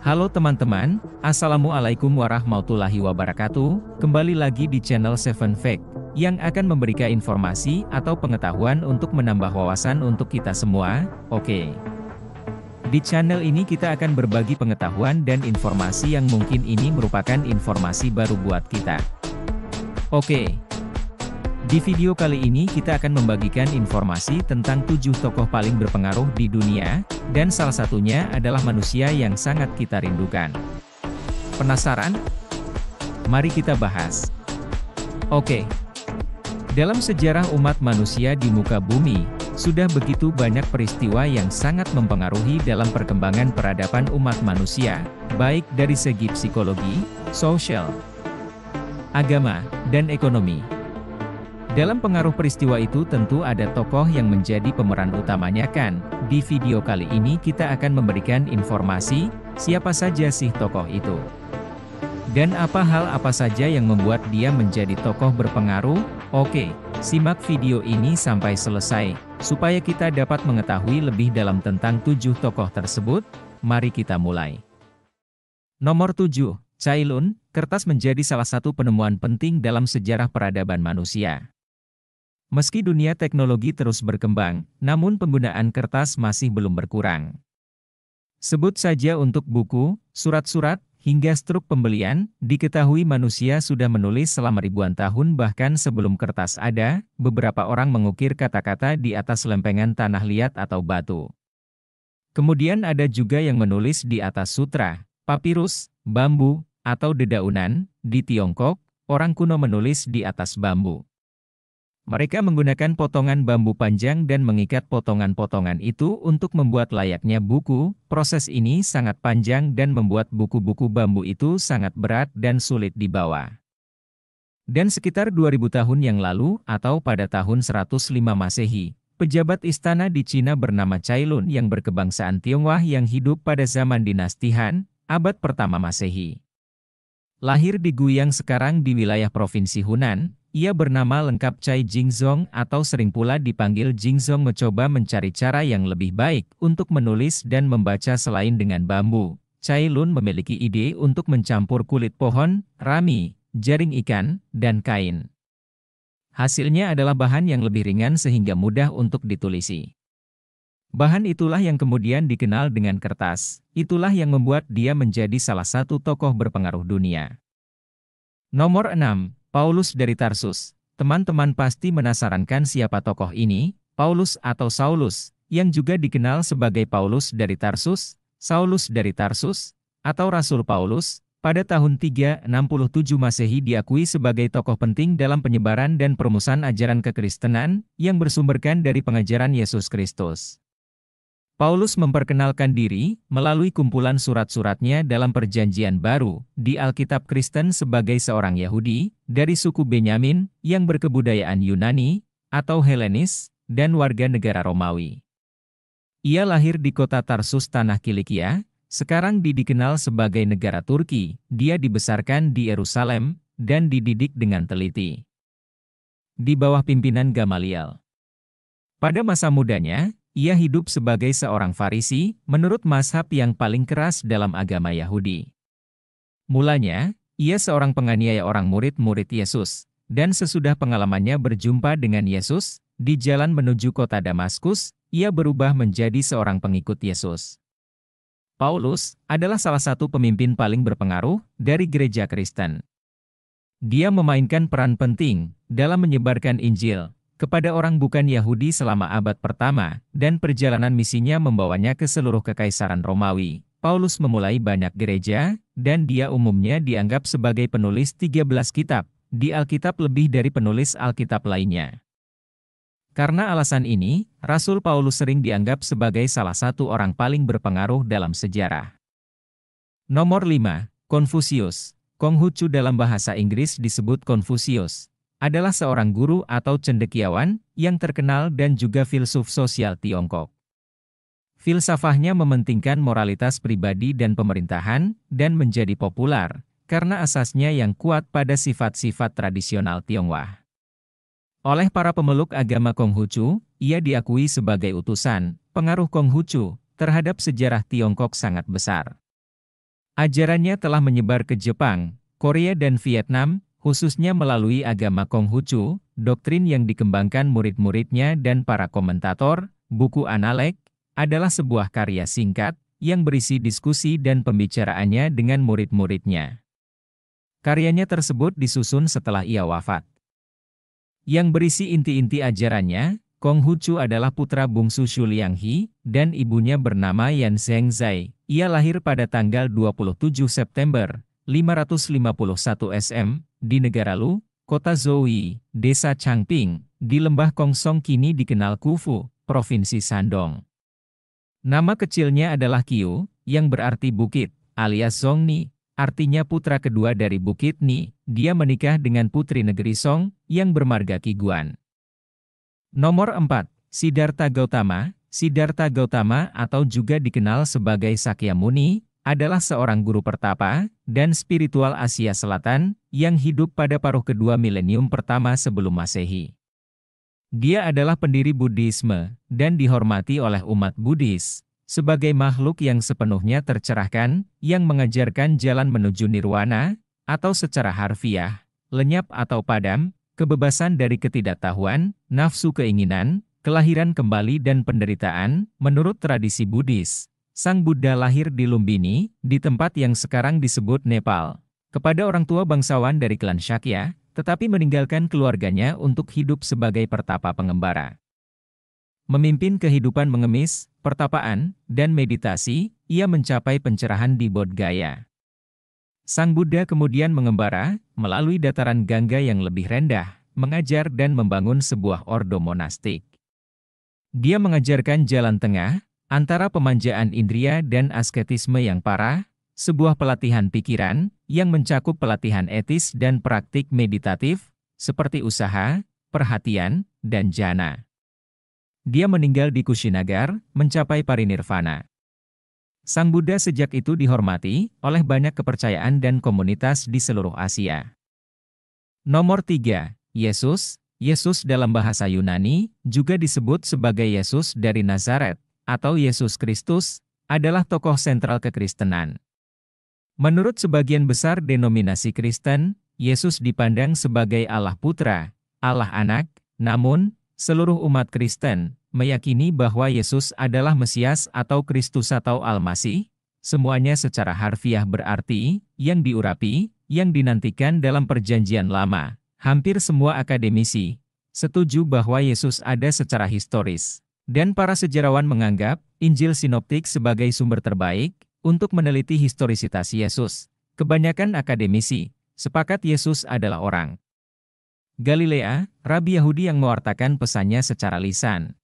Halo teman-teman, Assalamualaikum warahmatullahi wabarakatuh. Kembali lagi di channel 7 Fact, yang akan memberikan informasi atau pengetahuan untuk menambah wawasan untuk kita semua. Oke. Di channel ini kita akan berbagi pengetahuan dan informasi yang mungkin ini merupakan informasi baru buat kita. Oke. Di video kali ini kita akan membagikan informasi tentang 7 tokoh paling berpengaruh di dunia, dan salah satunya adalah manusia yang sangat kita rindukan. Penasaran? Mari kita bahas. Oke. Dalam sejarah umat manusia di muka bumi, sudah begitu banyak peristiwa yang sangat mempengaruhi dalam perkembangan peradaban umat manusia, baik dari segi psikologi, sosial, agama, dan ekonomi. Dalam pengaruh peristiwa itu tentu ada tokoh yang menjadi pemeran utamanya kan. Di video kali ini kita akan memberikan informasi, siapa saja sih tokoh itu. Dan apa hal apa saja yang membuat dia menjadi tokoh berpengaruh? Oke, simak video ini sampai selesai, supaya kita dapat mengetahui lebih dalam tentang 7 tokoh tersebut. Mari kita mulai. Nomor 7, Cai Lun. Kertas menjadi salah satu penemuan penting dalam sejarah peradaban manusia. Meski dunia teknologi terus berkembang, namun penggunaan kertas masih belum berkurang. Sebut saja untuk buku, surat-surat, hingga struk pembelian, diketahui manusia sudah menulis selama ribuan tahun bahkan sebelum kertas ada, beberapa orang mengukir kata-kata di atas lempengan tanah liat atau batu. Kemudian ada juga yang menulis di atas sutra, papirus, bambu, atau dedaunan. Di Tiongkok, orang kuno menulis di atas bambu. Mereka menggunakan potongan bambu panjang dan mengikat potongan-potongan itu untuk membuat layaknya buku. Proses ini sangat panjang dan membuat buku-buku bambu itu sangat berat dan sulit dibawa. Dan sekitar 2000 tahun yang lalu, atau pada tahun 105 Masehi, pejabat istana di Cina bernama Cai Lun yang berkebangsaan Tionghoa yang hidup pada zaman dinasti Han, abad pertama Masehi. Lahir di Guiyang sekarang di wilayah Provinsi Hunan, ia bernama lengkap Cai Jingzong atau sering pula dipanggil Jingzong. Mencoba mencari cara yang lebih baik untuk menulis dan membaca selain dengan bambu. Cai Lun memiliki ide untuk mencampur kulit pohon, rami, jaring ikan, dan kain. Hasilnya adalah bahan yang lebih ringan sehingga mudah untuk ditulisi. Bahan itulah yang kemudian dikenal dengan kertas. Itulah yang membuat dia menjadi salah satu tokoh berpengaruh dunia. Nomor 6. Paulus dari Tarsus. Teman-teman pasti penasaran kan siapa tokoh ini? Paulus atau Saulus, yang juga dikenal sebagai Paulus dari Tarsus, Saulus dari Tarsus, atau Rasul Paulus, pada tahun 367 Masehi diakui sebagai tokoh penting dalam penyebaran dan perumusan ajaran kekristenan, yang bersumberkan dari pengajaran Yesus Kristus. Paulus memperkenalkan diri melalui kumpulan surat-suratnya dalam Perjanjian Baru di Alkitab Kristen sebagai seorang Yahudi dari suku Benyamin yang berkebudayaan Yunani atau Helenis dan warga negara Romawi. Ia lahir di kota Tarsus tanah Kilikia, sekarang dikenal sebagai negara Turki. Dia dibesarkan di Yerusalem dan dididik dengan teliti di bawah pimpinan Gamaliel. Pada masa mudanya, ia hidup sebagai seorang Farisi, menurut mazhab yang paling keras dalam agama Yahudi. Mulanya, ia seorang penganiaya orang murid-murid Yesus, dan sesudah pengalamannya berjumpa dengan Yesus, di jalan menuju kota Damaskus, ia berubah menjadi seorang pengikut Yesus. Paulus adalah salah satu pemimpin paling berpengaruh dari gereja Kristen. Dia memainkan peran penting dalam menyebarkan Injil kepada orang bukan Yahudi selama abad pertama, dan perjalanan misinya membawanya ke seluruh kekaisaran Romawi. Paulus memulai banyak gereja, dan dia umumnya dianggap sebagai penulis 13 kitab, di Alkitab lebih dari penulis Alkitab lainnya. Karena alasan ini, Rasul Paulus sering dianggap sebagai salah satu orang paling berpengaruh dalam sejarah. Nomor 5. Konfusius. Konghucu dalam bahasa Inggris disebut Konfusius, adalah seorang guru atau cendekiawan yang terkenal dan juga filsuf sosial Tiongkok. Filsafahnya mementingkan moralitas pribadi dan pemerintahan, dan menjadi populer karena asasnya yang kuat pada sifat-sifat tradisional Tionghoa. Oleh para pemeluk agama Konghucu, ia diakui sebagai utusan. Pengaruh Konghucu terhadap sejarah Tiongkok sangat besar. Ajarannya telah menyebar ke Jepang, Korea dan Vietnam, khususnya melalui agama Konghucu, doktrin yang dikembangkan murid-muridnya dan para komentator. Buku Analek adalah sebuah karya singkat yang berisi diskusi dan pembicaraannya dengan murid-muridnya. Karyanya tersebut disusun setelah ia wafat. Yang berisi inti-inti ajarannya, Konghucu adalah putra bungsu Xu Lianghi, dan ibunya bernama Yan Zhengzai. Ia lahir pada tanggal 27 September 551 SM, di negara Lu, kota Zhouyi, desa Changping, di lembah Kongsong kini dikenal Kufu, provinsi Shandong. Nama kecilnya adalah Qiu, yang berarti bukit, alias Zhongni, artinya putra kedua dari Bukit Ni. Dia menikah dengan putri negeri Song, yang bermarga Qiguan. Nomor 4. Siddhartha Gautama. Siddhartha Gautama atau juga dikenal sebagai Sakyamuni, adalah seorang guru pertapa dan spiritual Asia Selatan yang hidup pada paruh kedua milenium pertama sebelum Masehi. Dia adalah pendiri Buddhisme dan dihormati oleh umat Buddhis sebagai makhluk yang sepenuhnya tercerahkan, yang mengajarkan jalan menuju nirwana, atau secara harfiah, lenyap atau padam, kebebasan dari ketidaktahuan, nafsu keinginan, kelahiran kembali dan penderitaan. Menurut tradisi Buddhis, Sang Buddha lahir di Lumbini, di tempat yang sekarang disebut Nepal, kepada orang tua bangsawan dari klan Shakya, tetapi meninggalkan keluarganya untuk hidup sebagai pertapa pengembara. Memimpin kehidupan mengemis, pertapaan, dan meditasi, ia mencapai pencerahan di Bodh Gaya. Sang Buddha kemudian mengembara, melalui dataran Gangga yang lebih rendah, mengajar dan membangun sebuah ordo monastik. Dia mengajarkan jalan tengah, antara pemanjaan indria dan asketisme yang parah, sebuah pelatihan pikiran, yang mencakup pelatihan etis dan praktik meditatif, seperti usaha, perhatian, dan jhana. Dia meninggal di Kushinagar, mencapai parinirvana. Sang Buddha sejak itu dihormati oleh banyak kepercayaan dan komunitas di seluruh Asia. Nomor 3. Yesus. Yesus dalam bahasa Yunani, juga disebut sebagai Yesus dari Nazaret, atau Yesus Kristus, adalah tokoh sentral kekristenan. Menurut sebagian besar denominasi Kristen, Yesus dipandang sebagai Allah Putra, Allah Anak, namun, seluruh umat Kristen meyakini bahwa Yesus adalah Mesias atau Kristus atau Al-Masih. Semuanya secara harfiah berarti, yang diurapi, yang dinantikan dalam Perjanjian Lama. Hampir semua akademisi setuju bahwa Yesus ada secara historis, dan para sejarawan menganggap Injil Sinoptik sebagai sumber terbaik untuk meneliti historisitas Yesus. Kebanyakan akademisi sepakat Yesus adalah orang Galilea, rabi Yahudi yang mewartakan pesannya secara lisan.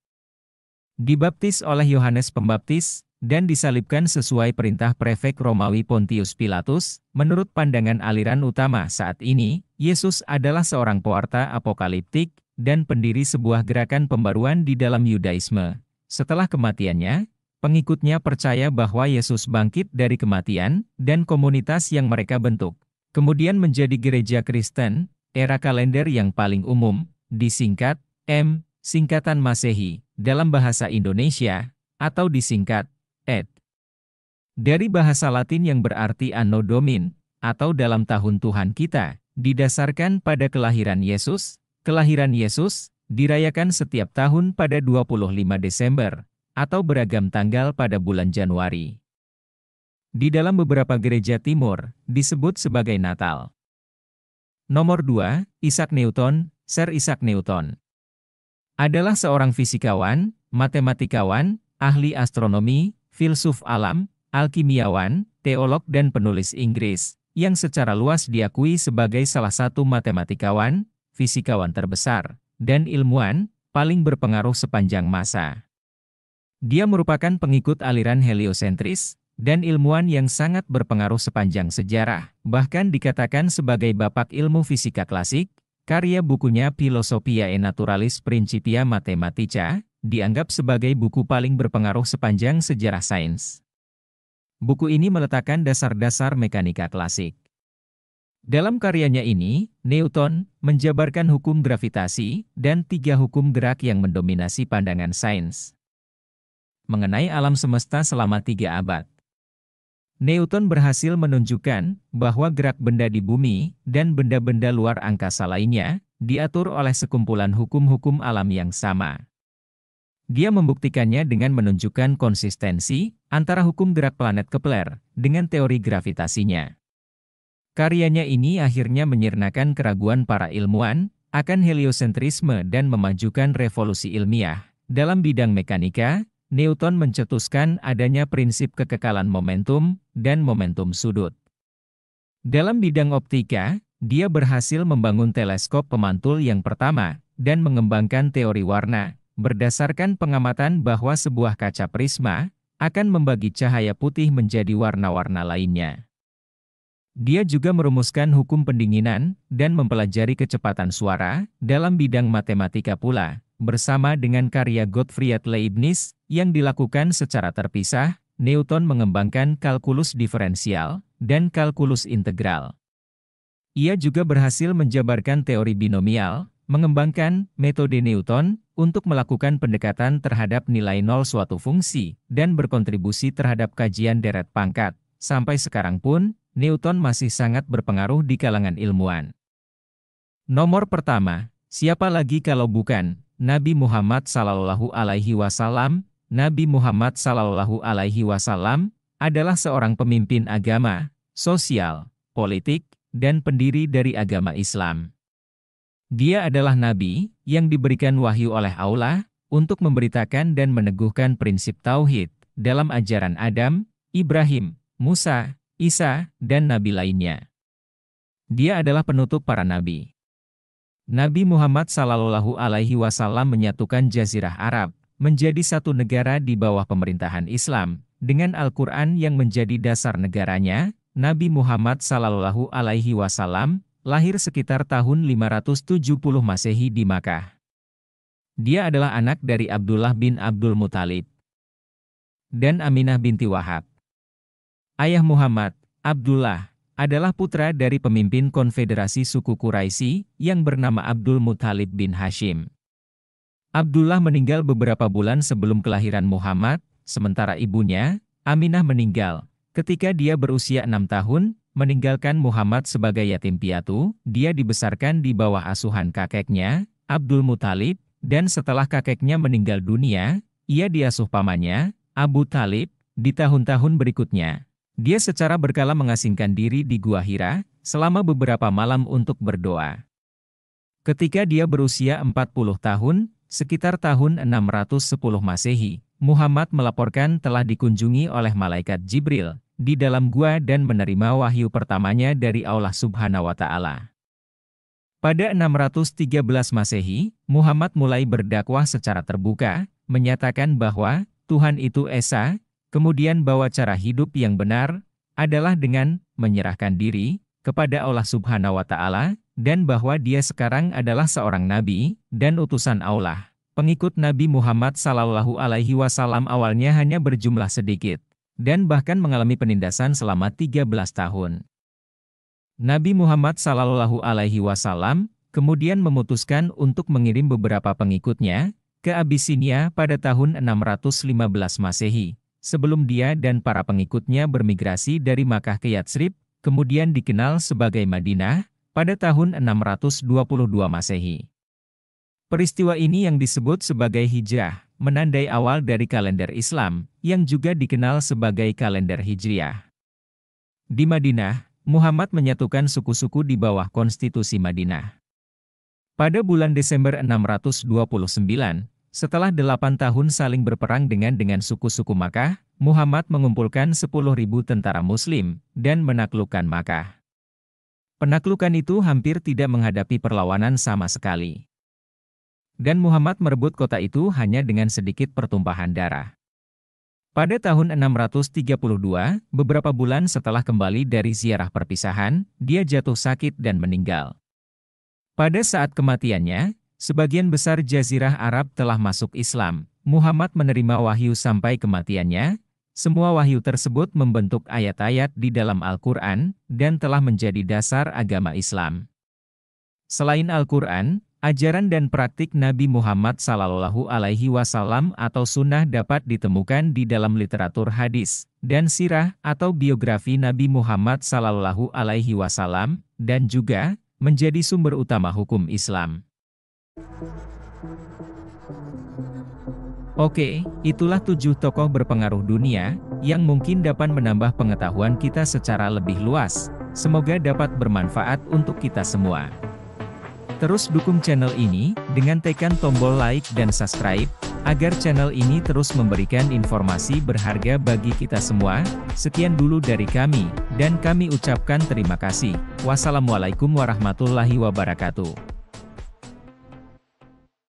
Dibaptis oleh Yohanes Pembaptis dan disalibkan sesuai perintah prefek Romawi Pontius Pilatus. Menurut pandangan aliran utama saat ini, Yesus adalah seorang pewarta apokaliptik dan pendiri sebuah gerakan pembaruan di dalam Yudaisme. Setelah kematiannya, pengikutnya percaya bahwa Yesus bangkit dari kematian dan komunitas yang mereka bentuk kemudian menjadi gereja Kristen. Era kalender yang paling umum disingkat singkatan Masehi dalam bahasa Indonesia, atau disingkat ED. Dari bahasa Latin yang berarti Anno Domini, atau dalam tahun Tuhan kita, didasarkan pada kelahiran Yesus. Kelahiran Yesus dirayakan setiap tahun pada 25 Desember, atau beragam tanggal pada bulan Januari. Di dalam beberapa gereja timur, disebut sebagai Natal. Nomor 2, Isaac Newton. Sir Isaac Newton adalah seorang fisikawan, matematikawan, ahli astronomi, filsuf alam, alkimiawan, teolog dan penulis Inggris, yang secara luas diakui sebagai salah satu matematikawan, fisikawan terbesar, dan ilmuwan paling berpengaruh sepanjang masa. Dia merupakan pengikut aliran heliosentris, dan ilmuwan yang sangat berpengaruh sepanjang sejarah, bahkan dikatakan sebagai bapak ilmu fisika klasik. Karya bukunya Philosophia e Naturalis Principia Mathematica dianggap sebagai buku paling berpengaruh sepanjang sejarah sains. Buku ini meletakkan dasar-dasar mekanika klasik. Dalam karyanya ini, Newton menjabarkan hukum gravitasi dan 3 hukum gerak yang mendominasi pandangan sains mengenai alam semesta selama 3 abad. Newton berhasil menunjukkan bahwa gerak benda di bumi dan benda-benda luar angkasa lainnya diatur oleh sekumpulan hukum-hukum alam yang sama. Dia membuktikannya dengan menunjukkan konsistensi antara hukum gerak planet Kepler dengan teori gravitasinya. Karyanya ini akhirnya menyirnakan keraguan para ilmuwan akan heliosentrisme dan memajukan revolusi ilmiah. Dalam bidang mekanika, Newton mencetuskan adanya prinsip kekekalan momentum dan momentum sudut. Dalam bidang optika, dia berhasil membangun teleskop pemantul yang pertama dan mengembangkan teori warna, berdasarkan pengamatan bahwa sebuah kaca prisma akan membagi cahaya putih menjadi warna-warna lainnya. Dia juga merumuskan hukum pendinginan dan mempelajari kecepatan suara dalam bidang matematika pula, bersama dengan karya Gottfried Leibniz yang dilakukan secara terpisah. Newton mengembangkan kalkulus diferensial dan kalkulus integral. Ia juga berhasil menjabarkan teori binomial, mengembangkan metode Newton untuk melakukan pendekatan terhadap nilai nol suatu fungsi, dan berkontribusi terhadap kajian deret pangkat. Sampai sekarang pun, Newton masih sangat berpengaruh di kalangan ilmuwan. Nomor pertama, siapa lagi kalau bukan Nabi Muhammad SAW? Nabi Muhammad SAW adalah seorang pemimpin agama, sosial, politik, dan pendiri dari agama Islam. Dia adalah nabi yang diberikan wahyu oleh Allah untuk memberitakan dan meneguhkan prinsip tauhid dalam ajaran Adam, Ibrahim, Musa, Isa, dan nabi lainnya. Dia adalah penutup para nabi. Nabi Muhammad SAW menyatukan Jazirah Arab menjadi satu negara di bawah pemerintahan Islam, dengan Al-Quran yang menjadi dasar negaranya. Nabi Muhammad SAW lahir sekitar tahun 570 Masehi di Makkah. Dia adalah anak dari Abdullah bin Abdul Muthalib dan Aminah binti Wahab. Ayah Muhammad, Abdullah, adalah putra dari pemimpin konfederasi suku Quraisy yang bernama Abdul Muthalib bin Hashim. Abdullah meninggal beberapa bulan sebelum kelahiran Muhammad, sementara ibunya, Aminah, meninggal ketika dia berusia 6 tahun, meninggalkan Muhammad sebagai yatim piatu. Dia dibesarkan di bawah asuhan kakeknya, Abdul Muthalib, dan setelah kakeknya meninggal dunia, ia diasuh pamannya, Abu Thalib, di tahun-tahun berikutnya. Dia secara berkala mengasingkan diri di Gua Hira selama beberapa malam untuk berdoa. Ketika dia berusia 40 tahun, sekitar tahun 610 Masehi, Muhammad melaporkan telah dikunjungi oleh malaikat Jibril di dalam gua dan menerima wahyu pertamanya dari Allah Subhanahu wa Ta'ala. Pada 613 Masehi, Muhammad mulai berdakwah secara terbuka, menyatakan bahwa Tuhan itu Esa, kemudian bahwa cara hidup yang benar adalah dengan menyerahkan diri kepada Allah Subhanahu wa Ta'ala, dan bahwa dia sekarang adalah seorang nabi dan utusan Allah. Pengikut Nabi Muhammad SAW awalnya hanya berjumlah sedikit, dan bahkan mengalami penindasan selama 13 tahun. Nabi Muhammad SAW kemudian memutuskan untuk mengirim beberapa pengikutnya ke Abisinia pada tahun 615 Masehi, sebelum dia dan para pengikutnya bermigrasi dari Makkah ke Yatsrib, kemudian dikenal sebagai Madinah, pada tahun 622 Masehi. Peristiwa ini yang disebut sebagai hijrah, menandai awal dari kalender Islam, yang juga dikenal sebagai kalender Hijriah. Di Madinah, Muhammad menyatukan suku-suku di bawah konstitusi Madinah. Pada bulan Desember 629, setelah 8 tahun saling berperang dengan suku-suku Makkah, Muhammad mengumpulkan 10.000 tentara Muslim dan menaklukkan Makkah. Penaklukan itu hampir tidak menghadapi perlawanan sama sekali. Dan Muhammad merebut kota itu hanya dengan sedikit pertumpahan darah. Pada tahun 632, beberapa bulan setelah kembali dari ziarah perpisahan, dia jatuh sakit dan meninggal. Pada saat kematiannya, sebagian besar Jazirah Arab telah masuk Islam. Muhammad menerima wahyu sampai kematiannya. Semua wahyu tersebut membentuk ayat-ayat di dalam Al-Quran, dan telah menjadi dasar agama Islam. Selain Al-Quran, Ajaran dan praktik Nabi Muhammad SAW atau sunnah dapat ditemukan di dalam literatur hadis dan sirah atau biografi Nabi Muhammad SAW, dan juga menjadi sumber utama hukum Islam. Oke, itulah 7 tokoh berpengaruh dunia yang mungkin dapat menambah pengetahuan kita secara lebih luas. Semoga dapat bermanfaat untuk kita semua. Terus dukung channel ini dengan tekan tombol like dan subscribe, agar channel ini terus memberikan informasi berharga bagi kita semua. Sekian dulu dari kami, dan kami ucapkan terima kasih. Wassalamualaikum warahmatullahi wabarakatuh.